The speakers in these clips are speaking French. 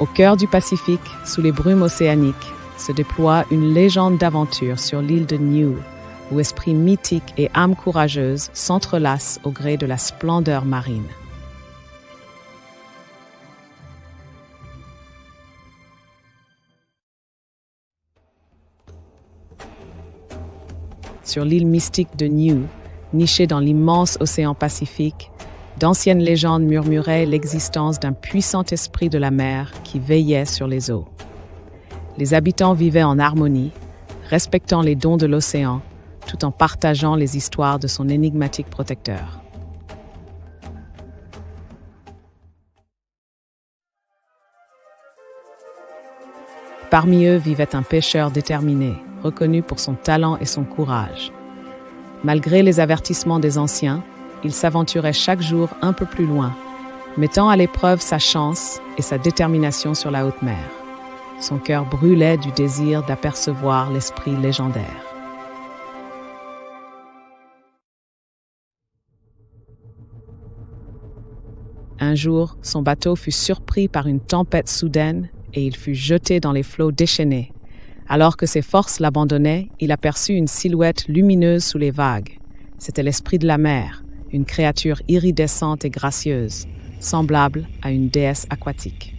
Au cœur du Pacifique, sous les brumes océaniques, se déploie une légende d'aventure sur l'île de Niue, où esprits mythiques et âmes courageuses s'entrelacent au gré de la splendeur marine. Sur l'île mystique de Niue, nichée dans l'immense océan Pacifique, d'anciennes légendes murmuraient l'existence d'un puissant esprit de la mer qui veillait sur les eaux. Les habitants vivaient en harmonie, respectant les dons de l'océan, tout en partageant les histoires de son énigmatique protecteur. Parmi eux vivait un pêcheur déterminé, reconnu pour son talent et son courage. Malgré les avertissements des anciens, il s'aventurait chaque jour un peu plus loin, mettant à l'épreuve sa chance et sa détermination sur la haute mer. Son cœur brûlait du désir d'apercevoir l'esprit légendaire. Un jour, son bateau fut surpris par une tempête soudaine et il fut jeté dans les flots déchaînés. Alors que ses forces l'abandonnaient, il aperçut une silhouette lumineuse sous les vagues. C'était l'esprit de la mer, une créature iridescente et gracieuse, semblable à une déesse aquatique.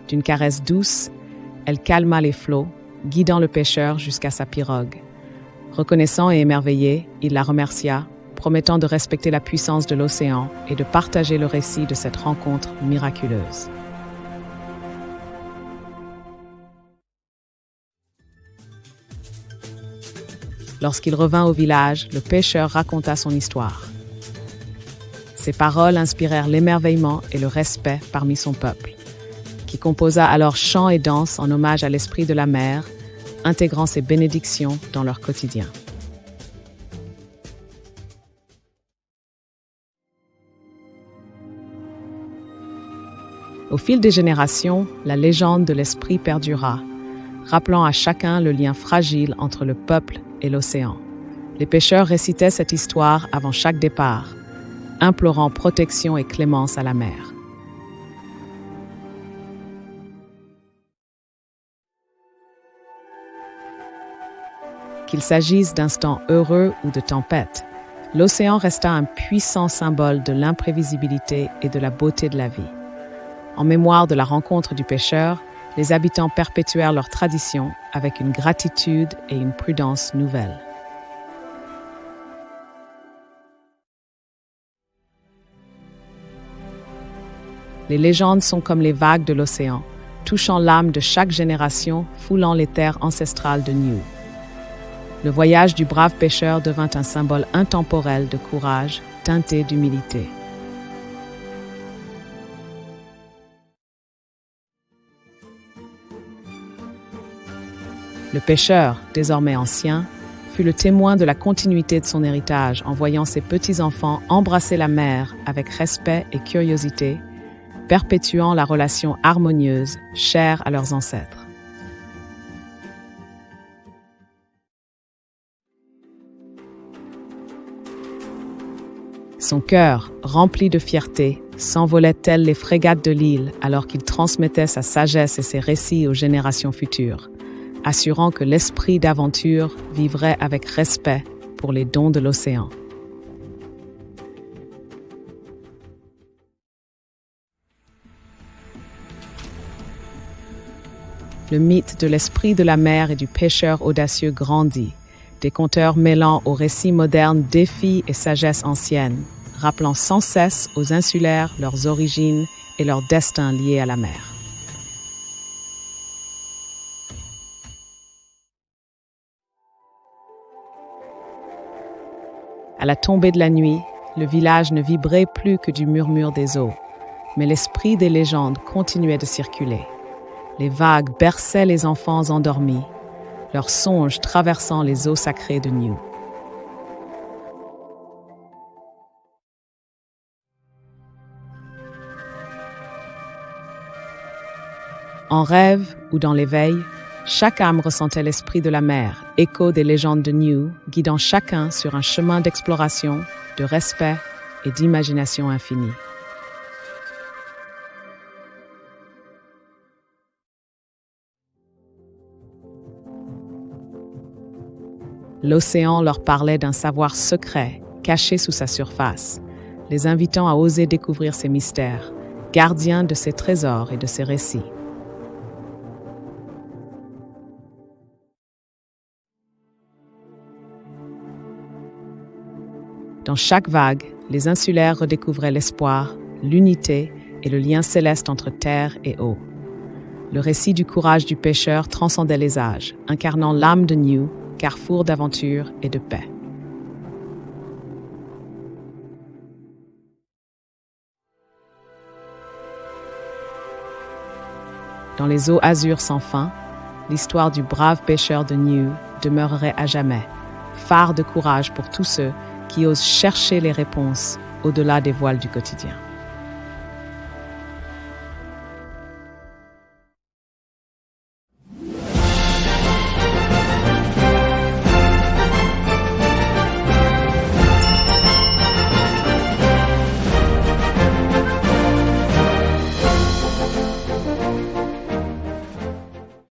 D'une caresse douce, elle calma les flots, guidant le pêcheur jusqu'à sa pirogue. Reconnaissant et émerveillé, il la remercia, promettant de respecter la puissance de l'océan et de partager le récit de cette rencontre miraculeuse. Lorsqu'il revint au village, le pêcheur raconta son histoire. Ses paroles inspirèrent l'émerveillement et le respect parmi son peuple, qui composa alors chants et danses en hommage à l'esprit de la mer, intégrant ses bénédictions dans leur quotidien. Au fil des générations, la légende de l'esprit perdura, rappelant à chacun le lien fragile entre le peuple et l'océan. Les pêcheurs récitaient cette histoire avant chaque départ, implorant protection et clémence à la mer. Qu'il s'agisse d'instants heureux ou de tempêtes, l'océan resta un puissant symbole de l'imprévisibilité et de la beauté de la vie. En mémoire de la rencontre du pêcheur, les habitants perpétuèrent leur tradition avec une gratitude et une prudence nouvelles. Les légendes sont comme les vagues de l'océan, touchant l'âme de chaque génération, foulant les terres ancestrales de Niue. Le voyage du brave pêcheur devint un symbole intemporel de courage, teinté d'humilité. Le pêcheur, désormais ancien, fut le témoin de la continuité de son héritage en voyant ses petits-enfants embrasser la mer avec respect et curiosité, perpétuant la relation harmonieuse chère à leurs ancêtres. Son cœur, rempli de fierté, s'envolait tel les frégates de l'île alors qu'il transmettait sa sagesse et ses récits aux générations futures, assurant que l'esprit d'aventure vivrait avec respect pour les dons de l'océan. Le mythe de l'esprit de la mer et du pêcheur audacieux grandit, des conteurs mêlant aux récits modernes défis et sagesse ancienne, rappelant sans cesse aux insulaires leurs origines et leur destin liés à la mer. À la tombée de la nuit, le village ne vibrait plus que du murmure des eaux, mais l'esprit des légendes continuait de circuler. Les vagues berçaient les enfants endormis, leurs songes traversant les eaux sacrées de Niue. En rêve ou dans l'éveil, Chaque âme ressentait l'esprit de la mer, écho des légendes de New, guidant chacun sur un chemin d'exploration, de respect et d'imagination infinie. L'océan leur parlait d'un savoir secret, caché sous sa surface, les invitant à oser découvrir ses mystères, gardiens de ses trésors et de ses récits. Dans chaque vague, les insulaires redécouvraient l'espoir, l'unité et le lien céleste entre terre et eau. Le récit du courage du pêcheur transcendait les âges, incarnant l'âme de New, carrefour d'aventure et de paix. Dans les eaux azur sans fin, l'histoire du brave pêcheur de New demeurerait à jamais, phare de courage pour tous ceux qui osent chercher les réponses au-delà des voiles du quotidien.